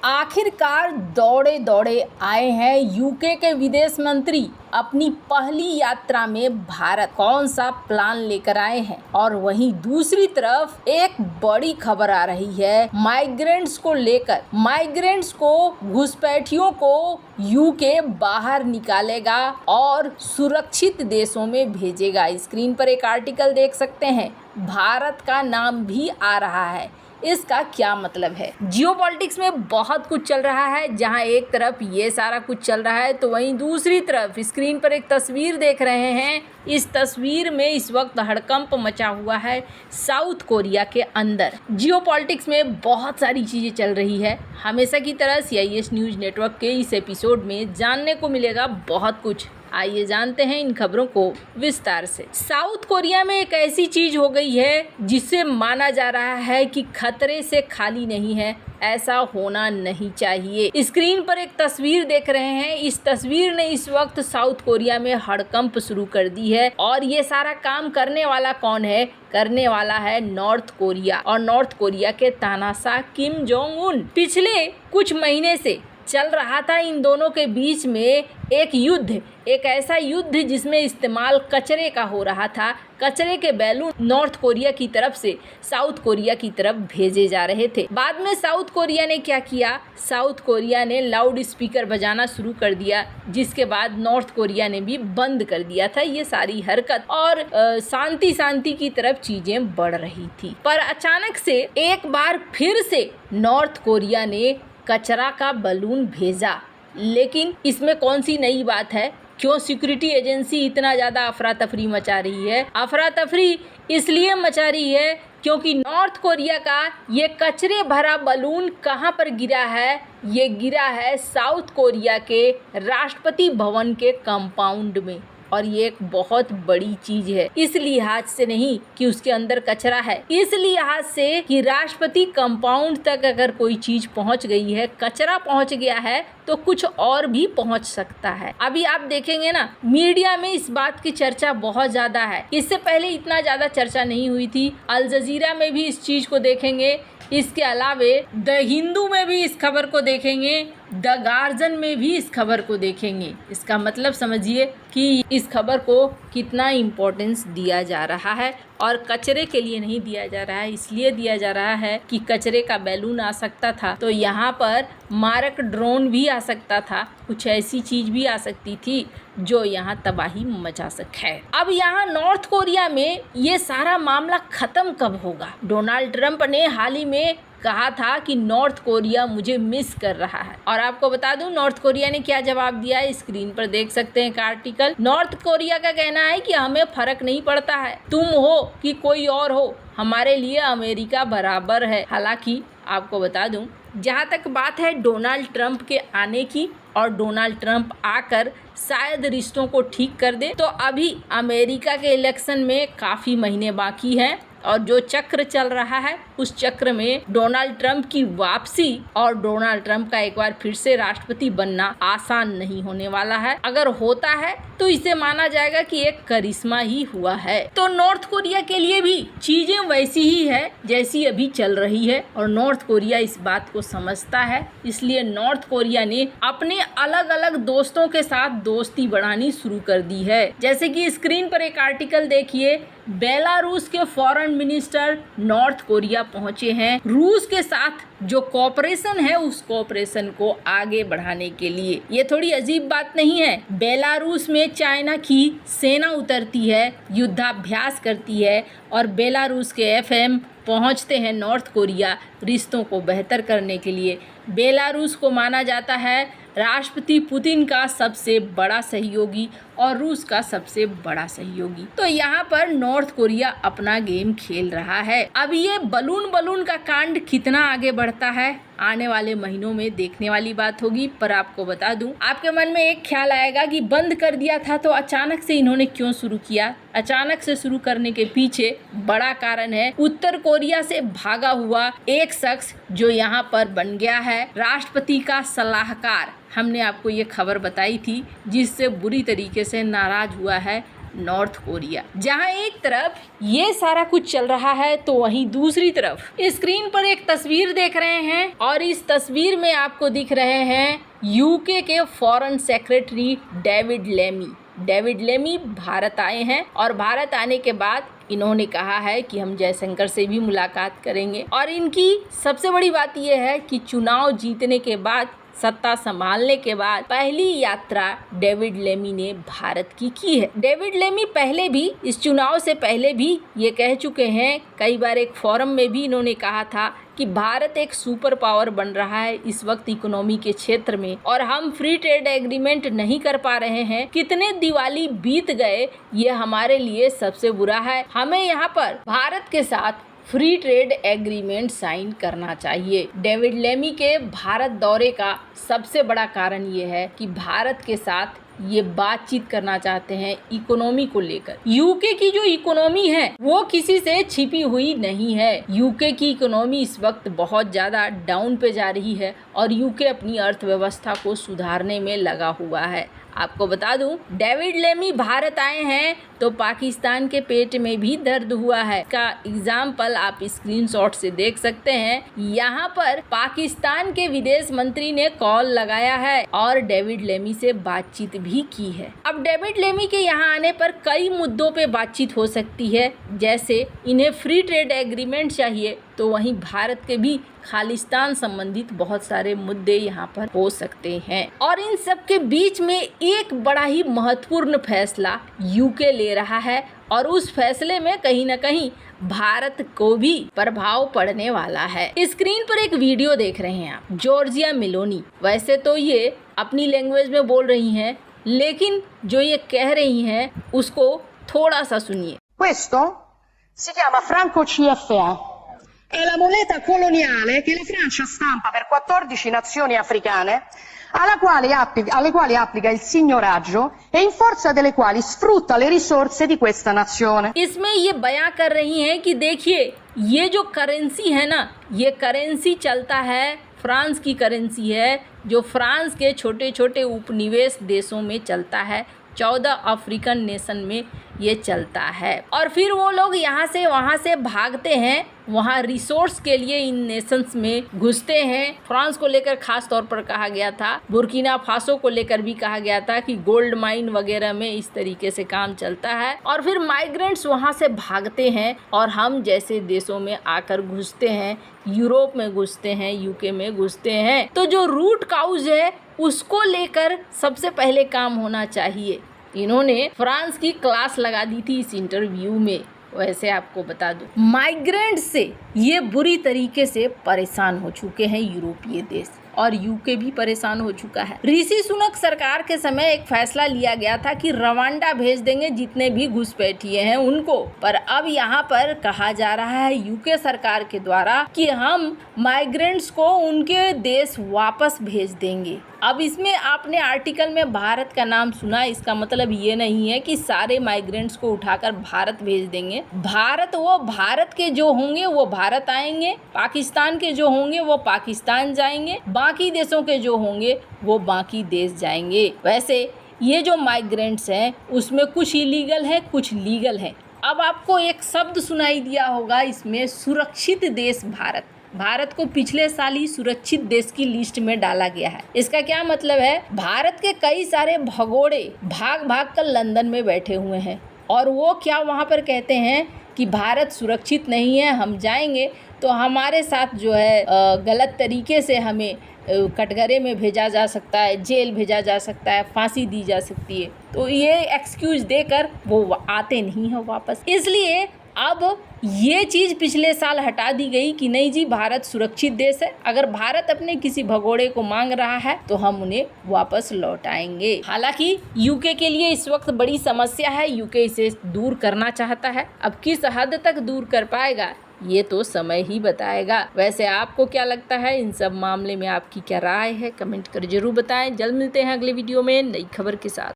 आखिरकार दौड़े दौड़े आए हैं यूके के विदेश मंत्री अपनी पहली यात्रा में भारत। कौन सा प्लान लेकर आए हैं? और वहीं दूसरी तरफ एक बड़ी खबर आ रही है माइग्रेंट्स को लेकर। माइग्रेंट्स को, घुसपैठियों को यूके बाहर निकालेगा और सुरक्षित देशों में भेजेगा। स्क्रीन पर एक आर्टिकल देख सकते हैं, भारत का नाम भी आ रहा है। इसका क्या मतलब है? जियोपॉलिटिक्स में बहुत कुछ चल रहा है। जहां एक तरफ ये सारा कुछ चल रहा है तो वहीं दूसरी तरफ स्क्रीन पर एक तस्वीर देख रहे हैं। इस तस्वीर में इस वक्त हड़कंप मचा हुआ है साउथ कोरिया के अंदर। जियोपॉलिटिक्स में बहुत सारी चीज़ें चल रही है। हमेशा की तरह CIS न्यूज़ नेटवर्क के इस एपिसोड में जानने को मिलेगा बहुत कुछ। आइए जानते हैं इन खबरों को विस्तार से। साउथ कोरिया में एक ऐसी चीज हो गई है जिससे माना जा रहा है कि खतरे से खाली नहीं है। ऐसा होना नहीं चाहिए। स्क्रीन पर एक तस्वीर देख रहे हैं। इस तस्वीर ने इस वक्त साउथ कोरिया में हड़कंप शुरू कर दी है। और ये सारा काम करने वाला कौन है? करने वाला है नॉर्थ कोरिया और नॉर्थ कोरिया के तानाशाह किम जोंग उन। पिछले कुछ महीने से चल रहा था इन दोनों के बीच में एक युद्ध, एक ऐसा युद्ध जिसमें इस्तेमाल कचरे का हो रहा था। कचरे के बैलून नॉर्थ कोरिया की तरफ से साउथ कोरिया की तरफ भेजे जा रहे थे। बाद में साउथ कोरिया ने क्या किया? साउथ कोरिया ने लाउड स्पीकर बजाना शुरू कर दिया, जिसके बाद नॉर्थ कोरिया ने भी बंद कर दिया था ये सारी हरकत। और शांति की तरफ चीजें बढ़ रही थी। पर अचानक से एक बार फिर से नॉर्थ कोरिया ने कचरा का बलून भेजा। लेकिन इसमें कौन सी नई बात है? क्यों सिक्योरिटी एजेंसी इतना ज़्यादा अफरा तफरी मचा रही है? अफरा तफरी इसलिए मचा रही है क्योंकि नॉर्थ कोरिया का ये कचरे भरा बलून कहाँ पर गिरा है? ये गिरा है साउथ कोरिया के राष्ट्रपति भवन के कंपाउंड में। और ये एक बहुत बड़ी चीज है। इस लिहाज से नहीं कि उसके अंदर कचरा है, इस लिहाज से कि राष्ट्रपति कंपाउंड तक अगर कोई चीज पहुंच गई है, कचरा पहुंच गया है, तो कुछ और भी पहुंच सकता है। अभी आप देखेंगे ना, मीडिया में इस बात की चर्चा बहुत ज्यादा है। इससे पहले इतना ज्यादा चर्चा नहीं हुई थी। अल जजीरा में भी इस चीज को देखेंगे। इसके अलावे द हिंदू में भी इस खबर को देखेंगे, द गार्जियन में भी इस खबर को देखेंगे। इसका मतलब समझिए कि इस खबर को कितना इम्पोर्टेंस दिया जा रहा है। और कचरे के लिए नहीं दिया जा रहा है, इसलिए दिया जा रहा है कि कचरे का बैलून आ सकता था तो यहाँ पर मारक ड्रोन भी आ सकता था, कुछ ऐसी चीज भी आ सकती थी जो यहाँ तबाही मचा सके। अब यहाँ नॉर्थ कोरिया में ये सारा मामला खत्म कब होगा? डोनाल्ड ट्रंप ने हाल ही में कहा था कि नॉर्थ कोरिया मुझे मिस कर रहा है। और आपको बता दूं नॉर्थ कोरिया ने क्या जवाब दिया है। स्क्रीन पर देख सकते हैं एक आर्टिकल। नॉर्थ कोरिया का कहना है कि हमें फर्क नहीं पड़ता है, तुम हो कि कोई और हो, हमारे लिए अमेरिका बराबर है। हालांकि आपको बता दूं, जहां तक बात है डोनाल्ड ट्रंप के आने की और डोनाल्ड ट्रंप आकर शायद रिश्तों को ठीक कर दे, तो अभी अमेरिका के इलेक्शन में काफ़ी महीने बाकी हैं। और जो चक्र चल रहा है उस चक्र में डोनाल्ड ट्रंप की वापसी और डोनाल्ड ट्रंप का एक बार फिर से राष्ट्रपति बनना आसान नहीं होने वाला है। अगर होता है तो इसे माना जाएगा कि एक करिश्मा ही हुआ है। तो नॉर्थ कोरिया के लिए भी चीजें वैसी ही है जैसी अभी चल रही है और नॉर्थ कोरिया इस बात को समझता है। इसलिए नॉर्थ कोरिया ने अपने अलग अलग दोस्तों के साथ दोस्ती बढ़ानी शुरू कर दी है। जैसे कि स्क्रीन पर एक आर्टिकल देखिए, बेलारूस के फॉरेन मिनिस्टर नॉर्थ कोरिया पहुंचे हैं रूस के साथ जो कोऑपरेशन है उस कोऑपरेशन को आगे बढ़ाने के लिए। ये थोड़ी अजीब बात नहीं है। बेलारूस में चाइना की सेना उतरती है, युद्धाभ्यास करती है और बेलारूस के FM पहुंचते हैं नॉर्थ कोरिया रिश्तों को बेहतर करने के लिए। बेलारूस को माना जाता है राष्ट्रपति पुतिन का सबसे बड़ा सहयोगी और रूस का सबसे बड़ा सहयोगी। तो यहाँ पर नॉर्थ कोरिया अपना गेम खेल रहा है। अब ये बलून का कांड कितना आगे बढ़ता है आने वाले महीनों में देखने वाली बात होगी। पर आपको बता दूं, आपके मन में एक ख्याल आएगा कि बंद कर दिया था तो अचानक से इन्होंने क्यों शुरू किया? अचानक से शुरू करने के पीछे बड़ा कारण है उत्तर कोरिया से भागा हुआ एक शख्स जो यहाँ पर बन गया है राष्ट्रपति का सलाहकार। हमने आपको ये खबर बताई थी जिससे बुरी तरीके से नाराज हुआ है नॉर्थ कोरिया। जहां एक तरफ ये सारा कुछ चल रहा है तो वहीं दूसरी तरफ स्क्रीन पर एक तस्वीर देख रहे हैं और इस तस्वीर में आपको दिख रहे हैं यूके के foreign secretary David Lammy Bharat आए हैं और भारत आने के बाद इन्होंने कहा है कि हम जयशंकर से भी मुलाकात करेंगे। और इनकी सबसे बड़ी बात यह है कि चुनाव जीतने के बाद, सत्ता संभालने के बाद पहली यात्रा डेविड लेमी ने भारत की है। डेविड लेमी पहले भी, इस चुनाव से पहले भी ये कह चुके हैं, कई बार एक फोरम में भी इन्होंने कहा था कि भारत एक सुपर पावर बन रहा है इस वक्त इकोनॉमी के क्षेत्र में और हम फ्री ट्रेड एग्रीमेंट नहीं कर पा रहे हैं। कितने दिवाली बीत गए, ये हमारे लिए सबसे बुरा है। हमें यहाँ पर भारत के साथ फ्री ट्रेड एग्रीमेंट साइन करना चाहिए। डेविड लेमी के भारत दौरे का सबसे बड़ा कारण ये है कि भारत के साथ ये बातचीत करना चाहते हैं इकोनॉमी को लेकर। यूके की जो इकोनॉमी है वो किसी से छिपी हुई नहीं है। यूके की इकोनॉमी इस वक्त बहुत ज़्यादा डाउन पे जा रही है और यूके अपनी अर्थव्यवस्था को सुधारने में लगा हुआ है। आपको बता दूं, डेविड लेमी भारत आए हैं तो पाकिस्तान के पेट में भी दर्द हुआ है का एग्जाम्पल आप स्क्रीनशॉट से देख सकते हैं। यहाँ पर पाकिस्तान के विदेश मंत्री ने कॉल लगाया है और डेविड लेमी से बातचीत भी की है। अब डेविड लेमी के यहाँ आने पर कई मुद्दों पे बातचीत हो सकती है, जैसे इन्हें फ्री ट्रेड एग्रीमेंट चाहिए तो वहीं भारत के भी खालिस्तान संबंधित बहुत सारे मुद्दे यहाँ पर हो सकते हैं। और इन सब के बीच में एक बड़ा ही महत्वपूर्ण फैसला यूके ले रहा है और उस फैसले में कहीं न कहीं भारत को भी प्रभाव पड़ने वाला है। स्क्रीन पर एक वीडियो देख रहे हैं आप, जॉर्जिया मेलोनी। वैसे तो ये अपनी लैंग्वेज में बोल रही हैं, लेकिन जो ये कह रही हैं उसको थोड़ा सा सुनिए। Questo si chiama franco CFA. È la moneta coloniale che la Francia stampa per 14 nazioni africane alle quali applica il signoraggio e in forza delle quali sfrutta le risorse di questa nazione. इसमें ये बयां कर रही हैं कि देखिए ये जो करेंसी है ना, ये करेंसी चलता है, फ्रांस की करेंसी है जो फ्रांस के छोटे छोटे उपनिवेश देशों में चलता है। 14 अफ्रीकन नेशन में ये चलता है और फिर वो लोग यहाँ से वहाँ से भागते हैं, वहाँ रिसोर्स के लिए इन नेशंस में घुसते हैं। फ्रांस को लेकर खास तौर पर कहा गया था, बुर्किना फासो को लेकर भी कहा गया था कि गोल्ड माइन वगैरह में इस तरीके से काम चलता है और फिर माइग्रेंट्स वहाँ से भागते हैं और हम जैसे देशों में आकर घुसते हैं, यूरोप में घुसते हैं, यूके में घुसते हैं। तो जो रूट काउज है उसको लेकर सबसे पहले काम होना चाहिए। इन्होंने फ्रांस की क्लास लगा दी थी इस इंटरव्यू में। वैसे आपको बता दूं, माइग्रेंट से ये बुरी तरीके से परेशान हो चुके हैं यूरोपीय देश और यूके भी परेशान हो चुका है। ऋषि सुनक सरकार के समय एक फैसला लिया गया था कि रवांडा भेज देंगे जितने भी घुसपैठिए हैं उनको, पर अब यहाँ पर कहा जा रहा है यूके सरकार के द्वारा कि हम माइग्रेंट्स को उनके देश वापस भेज देंगे। अब इसमें आपने आर्टिकल में भारत का नाम सुना, इसका मतलब ये नहीं है कि सारे माइग्रेंट्स को उठाकर भारत भेज देंगे। भारत के जो होंगे वो भारत आएंगे, पाकिस्तान के जो होंगे वो पाकिस्तान जाएंगे, बाकी देशों के जो होंगे वो बाकी देश जाएंगे। वैसे ये जो माइग्रेंट्स हैं उसमें कुछ इलीगल है, कुछ लीगल है। अब आपको एक शब्द सुनाई दिया होगा इसमें, सुरक्षित देश भारत को पिछले साल ही सुरक्षित देश की लिस्ट में डाला गया है। इसका क्या मतलब है, भारत के कई सारे भगोड़े भाग कर लंदन में बैठे हुए हैं और वो क्या वहाँ पर कहते हैं कि भारत सुरक्षित नहीं है, हम जाएंगे तो हमारे साथ जो है गलत तरीके से हमें कटघरे में भेजा जा सकता है, जेल भेजा जा सकता है, फांसी दी जा सकती है। तो ये एक्सक्यूज़ देकर वो आते नहीं हैं वापस। इसलिए अब ये चीज़ पिछले साल हटा दी गई कि नहीं जी, भारत सुरक्षित देश है, अगर भारत अपने किसी भगोड़े को मांग रहा है तो हम उन्हें वापस लौटाएंगे। हालांकि यूके के लिए इस वक्त बड़ी समस्या है, यूके इसे दूर करना चाहता है। अब किस हद तक दूर कर पाएगा ये तो समय ही बताएगा। वैसे आपको क्या लगता है, इन सब मामले में आपकी क्या राय है, कमेंट कर जरूर बताएं। जल्द मिलते हैं अगले वीडियो में नई खबर के साथ।